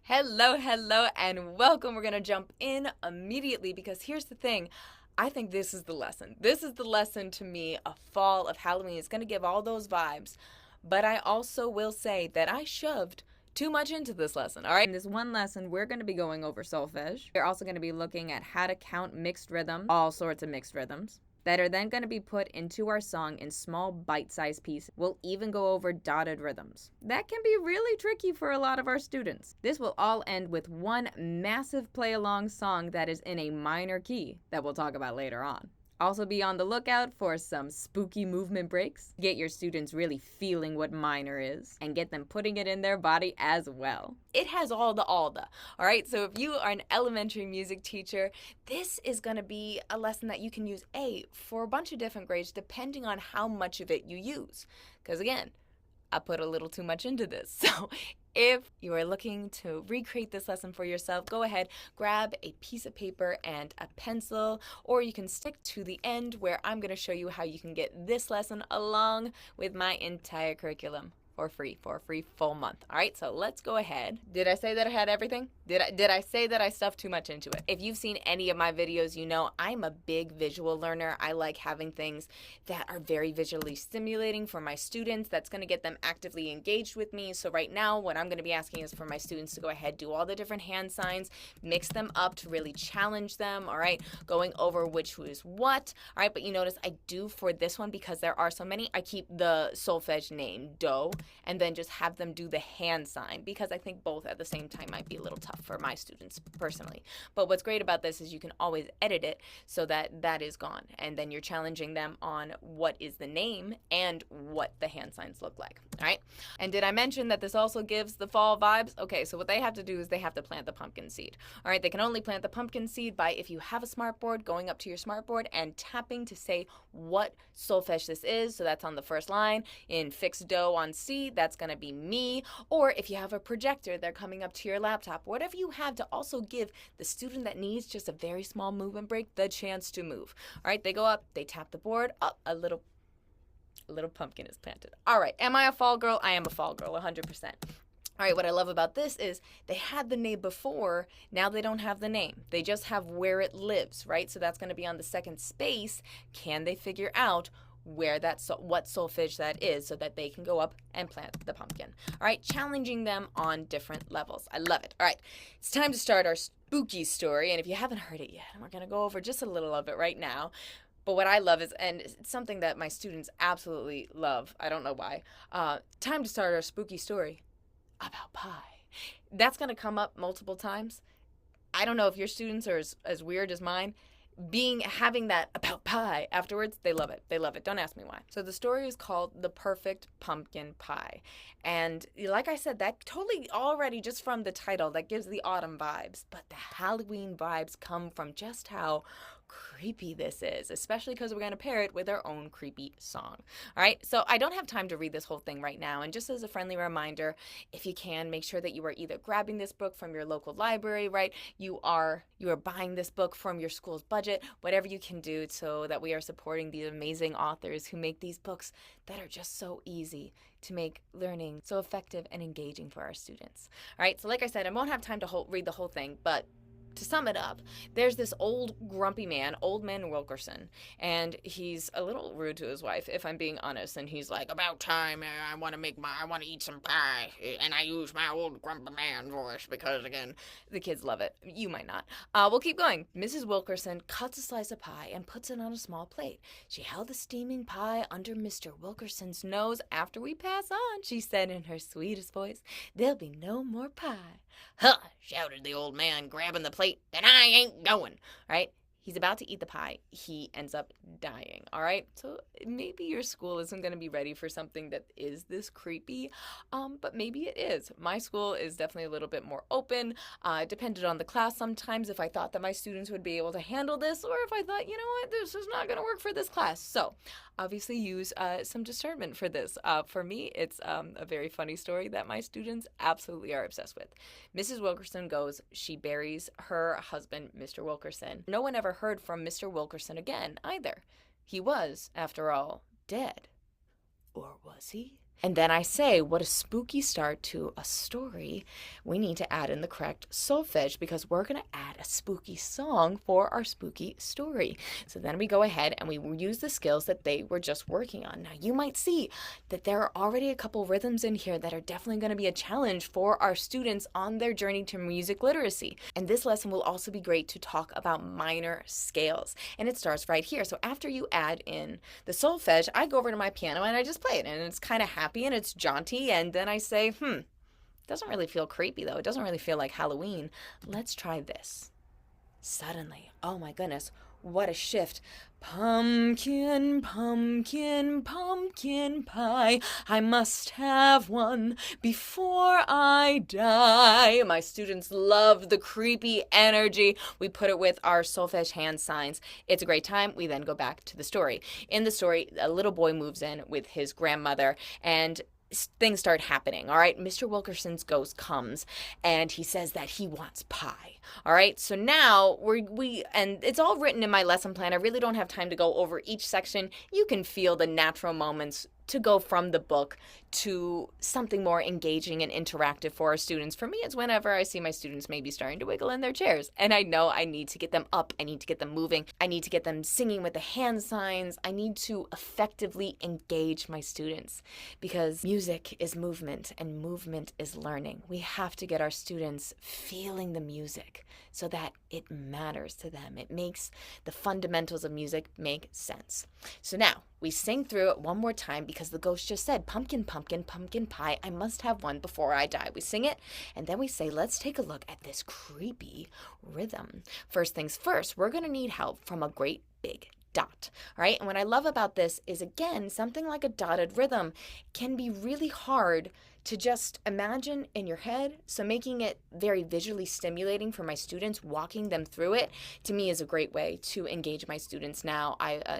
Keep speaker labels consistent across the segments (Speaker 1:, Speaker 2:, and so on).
Speaker 1: Hello, and welcome. We're going to jump in immediately because here's the thing. I think this is the lesson. This is the lesson to me of fall, of Halloween. It's going to give all those vibes. But I also will say that I shoved too much into this lesson, all right? In this one lesson, we're going to be going over solfege. We're also going to be looking at how to count mixed rhythm, all sorts of mixed rhythms, that are then going to be put into our song in small bite-sized pieces. We'll even go over dotted rhythms. That can be really tricky for a lot of our students. This will all end with one massive play-along song that is in a minor key that we'll talk about later on. Also be on the lookout for some spooky movement breaks. Get your students really feeling what minor is and get them putting it in their body as well. It has all the. All right? So if you are an elementary music teacher, this is going to be a lesson that you can use for a bunch of different grades depending on how much of it you use. Because again, I put a little too much into this. So if you are looking to recreate this lesson for yourself, go ahead, grab a piece of paper and a pencil, or you can stick to the end where I'm going to show you how you can get this lesson along with my entire curriculum for a free full month. All right, so let's go ahead. Did I say that I had everything? Did I say that I stuffed too much into it? If you've seen any of my videos, you know I'm a big visual learner. I like having things that are very visually stimulating for my students. That's going to get them actively engaged with me. So right now, what I'm going to be asking is for my students to go ahead, do all the different hand signs, mix them up to really challenge them, all right? Going over which is what, all right? But you notice I do for this one, because there are so many, I keep the solfege name, do, and then just have them do the hand sign, because I think both at the same time might be a little tough for my students personally. But what's great about this is you can always edit it so that that is gone, and then you're challenging them on what is the name and what the hand signs look like, all right? And did I mention that this also gives the fall vibes? Okay, so what they have to do is they have to plant the pumpkin seed, all right? They can only plant the pumpkin seed by, if you have a smartboard, going up to your smartboard and tapping to say what solfege this is. So that's on the first line. In fixed do on C, that's going to be me. Or if you have a projector, they're coming up to your laptop. Whatever you have to also give the student that needs just a very small movement break the chance to move. All right, they go up, they tap the board, up, a little pumpkin is planted. All right, am I a fall girl? I am a fall girl, 100%. All right, what I love about this is they had the name before, now they don't have the name. They just have where it lives, right? So that's going to be on the second space. Can they figure out where what solfege that is so that they can go up and plant the pumpkin? All right, challenging them on different levels. I love it. All right, it's time to start our spooky story. And if you haven't heard it yet, we're going to go over just a little of it right now. But what I love is, and it's something that my students absolutely love, I don't know why, time to start our spooky story about pie. That's going to come up multiple times. I don't know if your students are as weird as mine. Having that about pie afterwards, they love it. They love it. Don't ask me why. So the story is called The Perfect Pumpkin Pie. And like I said, that totally already, just from the title, that gives the autumn vibes. But the Halloween vibes come from just how creepy this is, especially because we're going to pair it with our own creepy song. All right, so I don't have time to read this whole thing right now, and just as a friendly reminder, if you can, make sure that you are either grabbing this book from your local library, right? You are buying this book from your school's budget, whatever you can do so that we are supporting these amazing authors who make these books that are just so easy to make learning so effective and engaging for our students. All right, so like I said, I won't have time to read the whole thing, but to sum it up, there's this old grumpy man, Old Man Wilkerson, and he's a little rude to his wife, if I'm being honest, and he's like, about time, I want to eat some pie, and I use my old grumpy man voice because, again, the kids love it. You might not. We'll keep going. Mrs. Wilkerson cuts a slice of pie and puts it on a small plate. She held the steaming pie under Mr. Wilkerson's nose. After we pass on, she said in her sweetest voice, there'll be no more pie. Huh, shouted the old man, grabbing the plate. Then I ain't going, right? He's about to eat the pie. He ends up dying, all right? So maybe your school isn't going to be ready for something that is this creepy, but maybe it is. My school is definitely a little bit more open. It depended on the class sometimes if I thought that my students would be able to handle this, or if I thought, you know what, this is not going to work for this class. So obviously use some discernment for this. For me, it's a very funny story that my students absolutely are obsessed with. Mrs. Wilkerson goes, she buries her husband, Mr. Wilkerson. No one ever heard from Mr. Wilkerson again either. He was, after all, dead. Or was he? And then I say, what a spooky start to a story. We need to add in the correct solfege because we're going to add a spooky song for our spooky story. So then we go ahead and we use the skills that they were just working on. Now you might see that there are already a couple rhythms in here that are definitely going to be a challenge for our students on their journey to music literacy. And this lesson will also be great to talk about minor scales. And it starts right here. So after you add in the solfege, I go over to my piano and I just play it. And it's kind of happy and it's jaunty. And then I say, doesn't really feel creepy though. It doesn't really feel like Halloween. Let's try this. Suddenly, oh my goodness, what a shift. Pumpkin, pumpkin, pumpkin pie. I must have one before I die. My students love the creepy energy. We put it with our solfege hand signs. It's a great time. We then go back to the story. In the story, a little boy moves in with his grandmother and things start happening. All right, Mr. Wilkerson's ghost comes and he says that he wants pie. All right, so now and it's all written in my lesson plan. I really don't have time to go over each section. You can feel the natural moments to go from the book to something more engaging and interactive for our students. For me, it's whenever I see my students maybe starting to wiggle in their chairs. And I know I need to get them up. I need to get them moving. I need to get them singing with the hand signs. I need to effectively engage my students because music is movement and movement is learning. We have to get our students feeling the music so that it matters to them. It makes the fundamentals of music make sense. So now we sing through it one more time because the ghost just said, pumpkin, pumpkin, pumpkin pie. I must have one before I die. We sing it and then we say, let's take a look at this creepy rhythm. First things first, we're going to need help from a great big dot. All right. And what I love about this is, again, something like a dotted rhythm can be really hard to just imagine in your head. So making it very visually stimulating for my students, walking them through it, to me is a great way to engage my students now.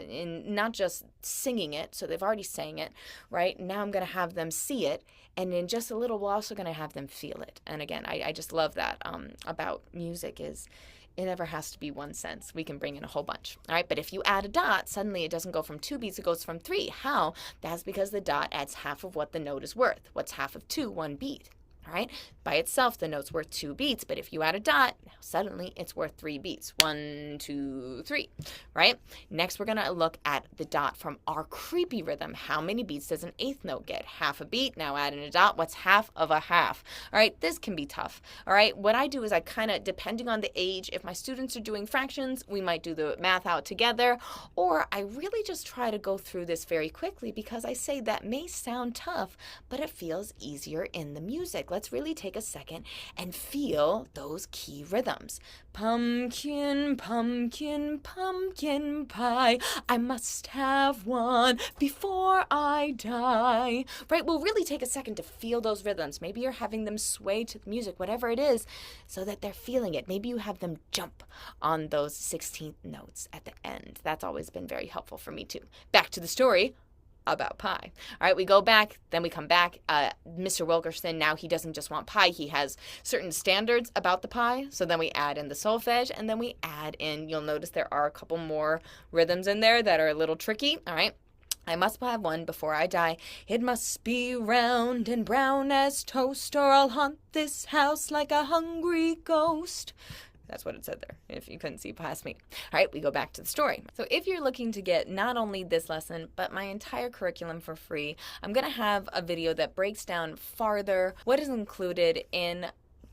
Speaker 1: In not just singing it, so they've already sang it, right? Now I'm going to have them see it, and in just a little, we're also going to have them feel it. And again, I just love that about music is it never has to be one sense. We can bring in a whole bunch. All right, but if you add a dot, suddenly it doesn't go from 2 beats, it goes from 3. How? That's because the dot adds half of what the note is worth. What's half of 2? 1 beat. All right, by itself, the note's worth 2 beats, but if you add a dot, suddenly it's worth 3 beats. 1, 2, 3, right? Next, we're gonna look at the dot from our creepy rhythm. How many beats does an eighth note get? Half a beat. Now add in a dot. What's half of a half? All right, this can be tough. All right, what I do is I kind of, depending on the age, if my students are doing fractions, we might do the math out together, or I really just try to go through this very quickly because I say that may sound tough, but it feels easier in the music. Let's really take a second and feel those key rhythms. Pumpkin, pumpkin, pumpkin pie. I must have one before I die. Right? We'll really take a second to feel those rhythms. Maybe you're having them sway to the music, whatever it is, so that they're feeling it. Maybe you have them jump on those 16th notes at the end. That's always been very helpful for me too. Back to the story about pie. All right, we go back, then we come back. Mr. Wilkerson, now he doesn't just want pie, he has certain standards about the pie. So then we add in the solfege, and then we add in, you'll notice there are a couple more rhythms in there that are a little tricky. All right. I must have one before I die. It must be round and brown as toast, or I'll haunt this house like a hungry ghost. That's what it said there, if you couldn't see past me. All right, we go back to the story. So if you're looking to get not only this lesson, but my entire curriculum for free, I'm going to have a video that breaks down farther what is included in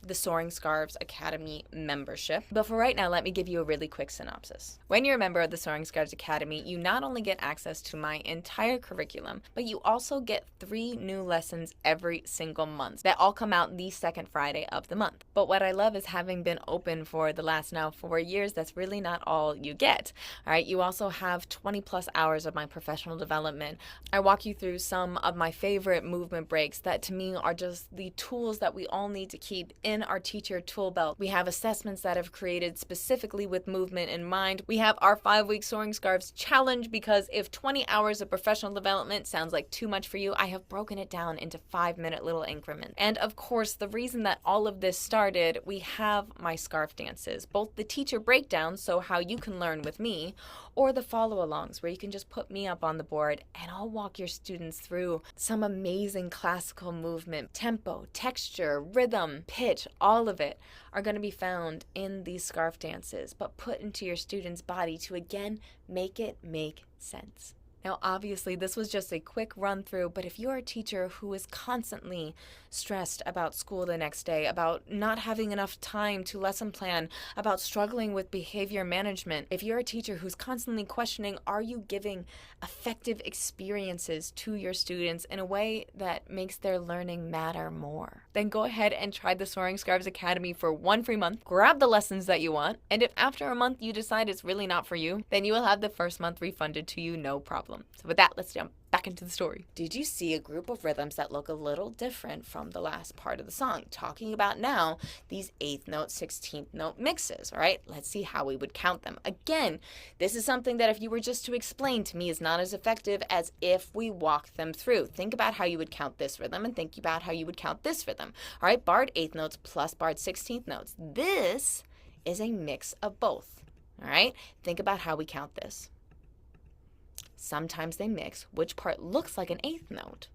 Speaker 1: the Soaring Scarves Academy membership. But for right now, let me give you a really quick synopsis. When you're a member of the Soaring Scarves Academy, you not only get access to my entire curriculum, but you also get 3 new lessons every single month that all come out the second Friday of the month. But what I love is having been open for the last now 4 years, that's really not all you get. All right, you also have 20 plus hours of my professional development. I walk you through some of my favorite movement breaks that to me are just the tools that we all need to keep in in our teacher tool belt. We have assessments that have created specifically with movement in mind. We have our 5-week Soaring Scarves challenge, because if 20 hours of professional development sounds like too much for you, I have broken it down into 5-minute little increments. And of course, the reason that all of this started, we have my scarf dances, both the teacher breakdowns, so how you can learn with me, or the follow-alongs, where you can just put me up on the board and I'll walk your students through some amazing classical movement. Tempo, texture, rhythm, pitch, all of it are going to be found in these scarf dances, but put into your student's body to again make it make sense. Now, obviously, this was just a quick run through, but if you're a teacher who is constantly stressed about school the next day, about not having enough time to lesson plan, about struggling with behavior management, if you're a teacher who's constantly questioning, are you giving effective experiences to your students in a way that makes their learning matter more, then go ahead and try the Soaring Scarves Academy for 1 free month. Grab the lessons that you want, and if after a month you decide it's really not for you, then you will have the first month refunded to you, no problem. So with that, let's jump back into the story. Did you see a group of rhythms that look a little different from the last part of the song? Talking about now these 8th note, 16th note mixes, all right? Let's see how we would count them. Again, this is something that if you were just to explain to me is not as effective as if we walked them through. Think about how you would count this rhythm and think about how you would count this rhythm. All right, barred 8th notes plus barred 16th notes. This is a mix of both, all right? Think about how we count this. Sometimes they mix. Which part looks like an 8th note?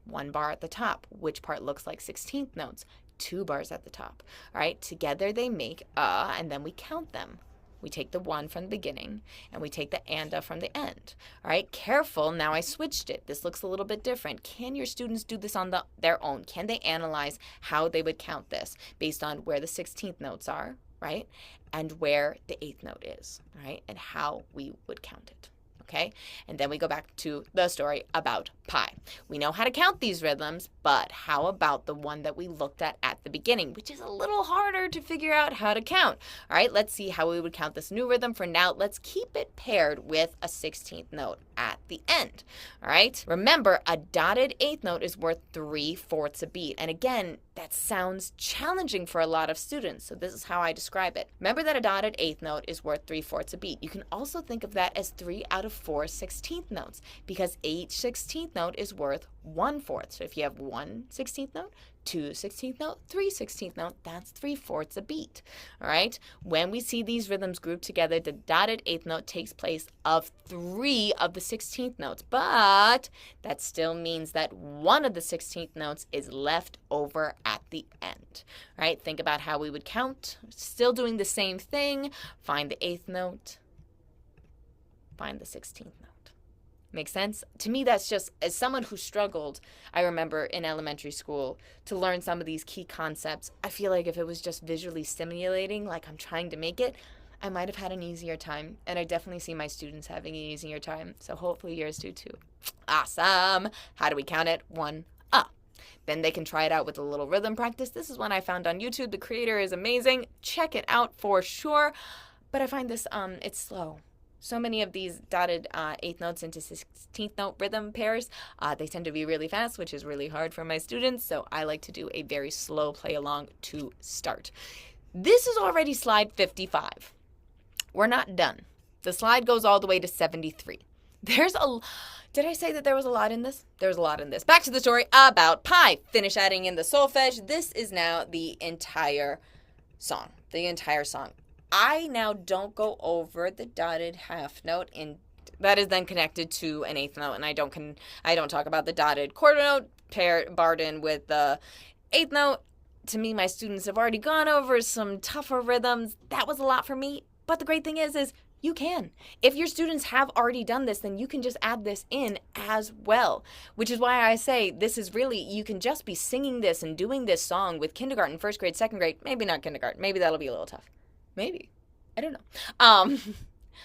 Speaker 1: 1 bar at the top. Which part looks like 16th notes? 2 bars at the top. All right, together they make and then we count them. We take the 1 from the beginning and we take the and from the end. All right, careful, now I switched it. This looks a little bit different. Can your students do this on their own? Can they analyze how they would count this based on where the 16th notes are, right? And where the 8th note is, right? And how we would count it, okay? And then we go back to the story about pi. We know how to count these rhythms, but how about the one that we looked at the beginning, which is a little harder to figure out how to count. All right, let's see how we would count this new rhythm. For now, let's keep it paired with a 16th note at the end. All right, remember, a dotted 8th note is worth 3/4 a beat. And again, that sounds challenging for a lot of students, so this is how I describe it. Remember that a dotted 8th note is worth 3/4 a beat. You can also think of that as 3 out of 4 16th notes, because each 16th note is worth 1/4. So if you have 1 16th note, 2 16th note, 3 16th note, that's 3/4 a beat. All right, when we see these rhythms grouped together, the dotted 8th note takes place of 3 of the 16th notes, but that still means that 1 of the 16th notes is left over at the end. All right, think about how we would count. Still doing the same thing. Find the 8th note, find the 16th note. Makes sense? To me, that's just, as someone who struggled, I remember in elementary school, to learn some of these key concepts, I feel like if it was just visually stimulating, like I'm trying to make it, I might have had an easier time. And I definitely see my students having an easier time. So hopefully yours do too. Awesome. How do we count it? 1 up. Then they can try it out with a little rhythm practice. This is one I found on YouTube. The creator is amazing. Check it out for sure. But I find this, it's slow. So many of these dotted 8th notes into 16th note rhythm pairs, they tend to be really fast, which is really hard for my students. So I like to do a very slow play along to start. This is already slide 55. We're not done. The slide goes all the way to 73. Did I say that there was a lot in this? There's a lot in this. Back to the story about pi. Finish adding in the solfege. This is now the entire song. I now don't go over the dotted half note that is then connected to an 8th note, and I don't talk about the dotted quarter note barred in with the 8th note. To me, my students have already gone over some tougher rhythms. That was a lot for me, but the great thing is you can. If your students have already done this, then you can just add this in as well, which is why I say this is really, you can just be singing this and doing this song with kindergarten, 1st grade, 2nd grade, maybe not kindergarten, maybe that'll be a little tough. Maybe. I don't know.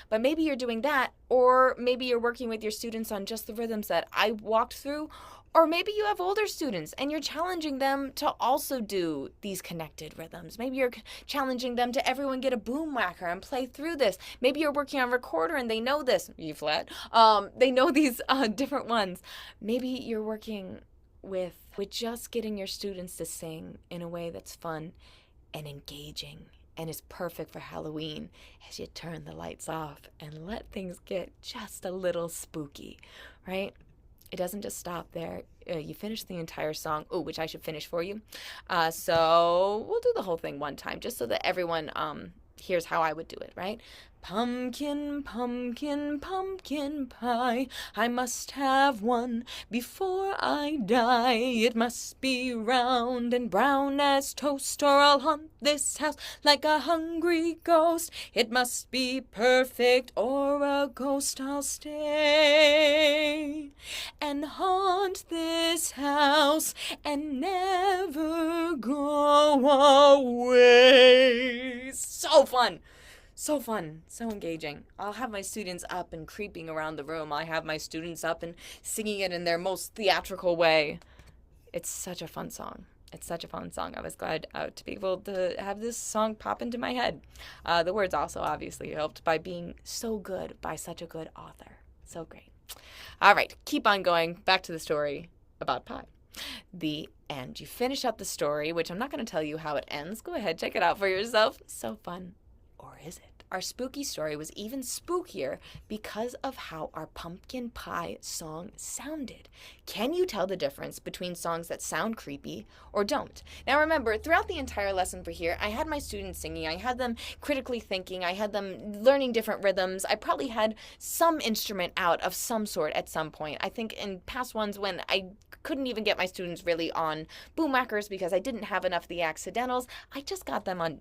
Speaker 1: But maybe you're doing that, or maybe you're working with your students on just the rhythms that I walked through, or maybe you have older students and you're challenging them to also do these connected rhythms. Maybe you're challenging them to everyone get a boom whacker and play through this. Maybe you're working on recorder and they know this, E flat. They know these different ones. Maybe you're working with just getting your students to sing in a way that's fun and engaging and is perfect for Halloween as you turn the lights off and let things get just a little spooky, right? It doesn't just stop there. You finish the entire song, which I should finish for you. So we'll do the whole thing one time just so that everyone here's how I would do it, right? Pumpkin, pumpkin, pumpkin pie, I must have one before I die. It must be round and brown as toast, or I'll haunt this house like a hungry ghost. It must be perfect, or a ghost I'll stay and haunt this house and never go away. So fun. So fun, so engaging. I'll have my students up and creeping around the room. I have my students up and singing it in their most theatrical way. It's such a fun song. It's such a fun song. I was glad to be able to have this song pop into my head. The words also obviously helped by being so good by such a good author. So great. All right, keep on going. Back to the story about pie. The end. You finish up the story, which I'm not going to tell you how it ends. Go ahead, check it out for yourself. So fun. Or is it? Our spooky story was even spookier because of how our pumpkin pie song sounded. Can you tell the difference between songs that sound creepy or don't? Now remember, throughout the entire lesson for here, I had my students singing, I had them critically thinking, I had them learning different rhythms. I probably had some instrument out of some sort at some point. I think in past ones when I couldn't even get my students really on boomwhackers because I didn't have enough of the accidentals, I just got them on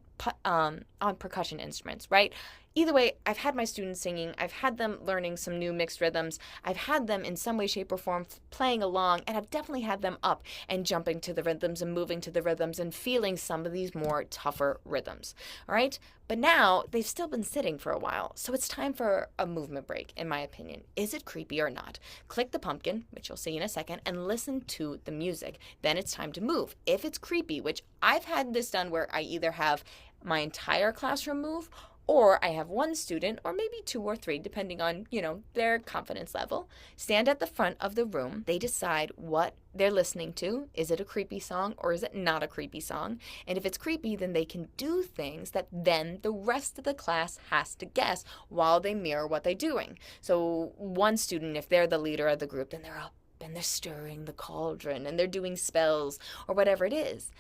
Speaker 1: percussion instruments, right? Either way, I've had my students singing, I've had them learning some new mixed rhythms, I've had them in some way, shape, or form playing along, and I've definitely had them up and jumping to the rhythms and moving to the rhythms and feeling some of these more tougher rhythms, all right? But now, they've still been sitting for a while, so it's time for a movement break, in my opinion. Is it creepy or not? Click the pumpkin, which you'll see in a second, and listen to the music. Then it's time to move. If it's creepy, which I've had this done where I either have my entire classroom move, or I have one student, or maybe two or three, depending on, their confidence level, stand at the front of the room. They decide what they're listening to. Is it a creepy song or is it not a creepy song? And if it's creepy, then they can do things that then the rest of the class has to guess while they mirror what they're doing. So one student, if they're the leader of the group, then they're up and they're stirring the cauldron and they're doing spells or whatever it is.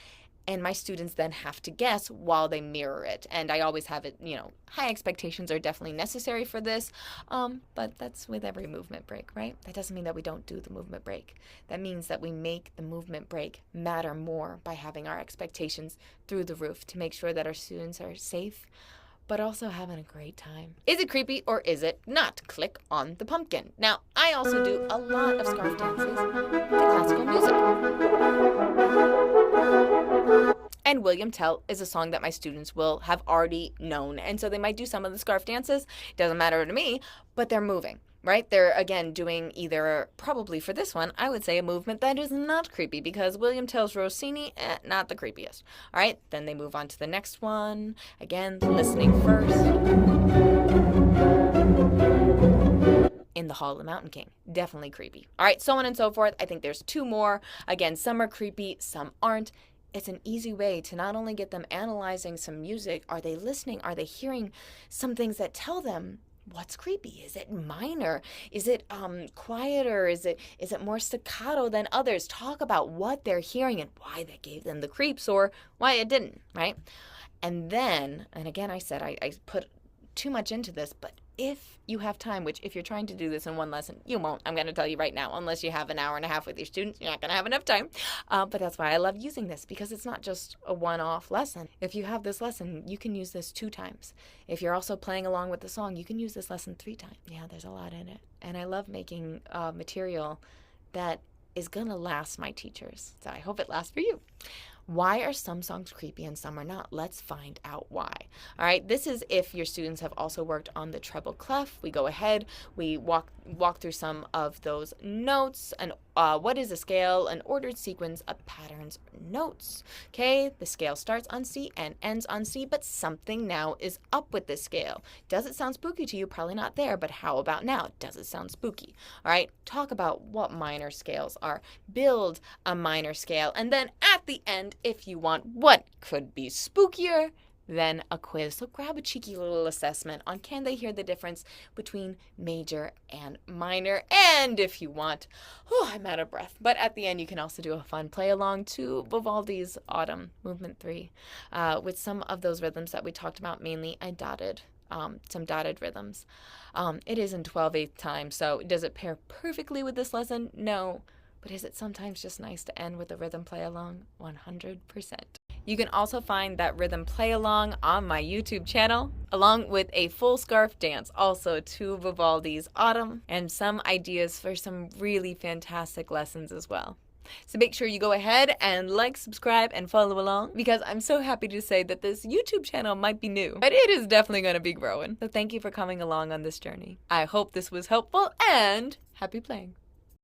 Speaker 1: And my students then have to guess while they mirror it. And I always have it, high expectations are definitely necessary for this. But that's with every movement break, right? That doesn't mean that we don't do the movement break. That means that we make the movement break matter more by having our expectations through the roof to make sure that our students are safe, but also having a great time. Is it creepy or is it not? Click on the pumpkin. Now, I also do a lot of scarf dances to classical music. And William Tell is a song that my students will have already known. And so they might do some of the scarf dances. Doesn't matter to me, but they're moving, right? They're, again, doing either, probably for this one, I would say a movement that is not creepy because William Tell's Rossini, not the creepiest. All right, then they move on to the next one. Again, listening first. In the Hall of the Mountain King. Definitely creepy. All right, so on and so forth. I think there's two more. Again, some are creepy, some aren't. It's an easy way to not only get them analyzing some music, are they listening? Are they hearing some things that tell them what's creepy? Is it minor? Is it quieter? Is it more staccato than others? Talk about what they're hearing and why that gave them the creeps or why it didn't, right? And then, and again, I said I put too much into this, but if you have time, which if you're trying to do this in one lesson, you won't. I'm going to tell you right now, unless you have an hour and a half with your students, you're not going to have enough time. But that's why I love using this, because it's not just a one-off lesson. If you have this lesson, you can use this 2 times. If you're also playing along with the song, you can use this lesson 3 times. Yeah, there's a lot in it. And I love making material that is going to last my teachers. So I hope it lasts for you. Why are some songs creepy and some are not? Let's find out why. All right, this is if your students have also worked on the treble clef. We go ahead, we walk walk through some of those notes. And what is a scale? An ordered sequence of patterns or notes. Okay, the scale starts on C and ends on C, but something now is up with this scale. Does it sound spooky to you? Probably not there, but how about now? Does it sound spooky? All right, talk about what minor scales are. Build a minor scale, and then at the end, if you want, what could be spookier than a quiz? So grab a cheeky little assessment on can they hear the difference between major and minor. And if you want, I'm out of breath, but at the end you can also do a fun play along to Vivaldi's Autumn Movement 3 with some of those rhythms that we talked about. Mainly I dotted some dotted rhythms. It is in 12/8 time, so does it pair perfectly with this lesson? No. But is it sometimes just nice to end with a rhythm play along? 100%. You can also find that rhythm play along on my YouTube channel, along with a full scarf dance also to Vivaldi's Autumn, and some ideas for some really fantastic lessons as well. So make sure you go ahead and like, subscribe, and follow along, because I'm so happy to say that this YouTube channel might be new, but it is definitely going to be growing. So thank you for coming along on this journey. I hope this was helpful, and happy playing.